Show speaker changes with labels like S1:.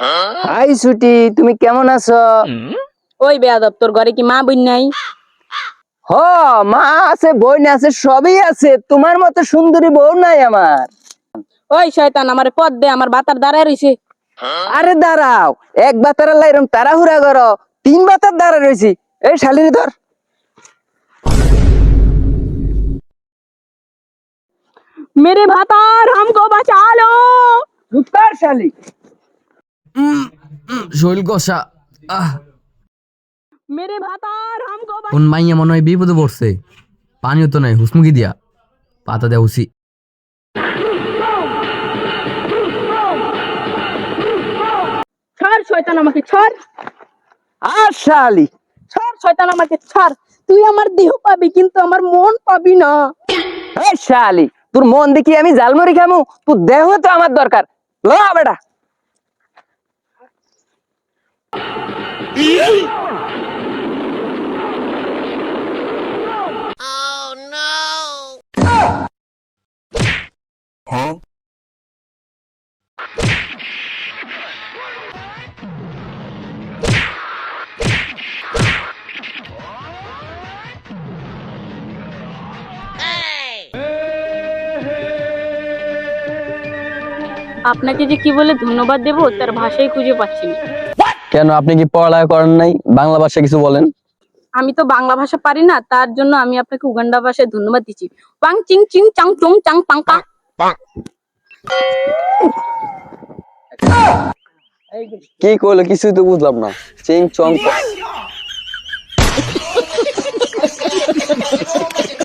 S1: High সুটি, তুমি কেমন আছো?
S2: ওই বেয়াদব, তোর ঘরে কি মা বোন নাই?
S1: হ, মা আছে, বোন আছে, সবই আছে। তোমার মতো সুন্দরী বউ নাই আমার।
S2: ওই শয়তান, আমারে পদ দে, আমার বাতার দাঁড়ায় রইছে।
S1: আরে দাঁড়াও, এক বাতার আল্লাহ এরকম তাড়াহুড়া করো, তিন বাতার দাঁড়া রয়েছি। এই শালিনী ধর।
S2: মেরে ভাতার হামকো বাঁচা লো।
S1: রূপকার শালি।
S3: শরীর কষা।
S2: মেরে ভাতার হামকো
S3: কোন মাইয়া মনে হয় বিপদে পড়ছে। পানিও তো নাই, হুসমুখি দিয়া পাতা দেয়া উচি।
S2: ছাড় শয়তান, আমাকে ছাড়।
S1: আর শালি,
S2: ছাড় শয়তান, আমাকে ছাড়। তুই আমার দেহ পাবি কিন্তু আমার মন পাবি না।
S1: এই শালি, তোর মন দেখি আমি জালমুড়ি খামু, তোর দেহ তো আমার দরকার। ল বেটা।
S2: আপনাকে যে কি বলে ধন্যবাদ দেব তার ভাষাই খুঁজে পাচ্ছি না।
S1: কেন, আপনি কি পড়ালেখা করেন নাই? বাংলা ভাষা কিছু বলেন।
S2: আমি তো বাংলা ভাষা পারি না, তার জন্য আমি আপনাকে উগান্ডা ভাষায় ধন্যবাদ দিচ্ছি। পাং চিং চিং চাং চং চাং পাংকা।
S1: কি করলো কিছুই তো বুঝলাম না। চিং চং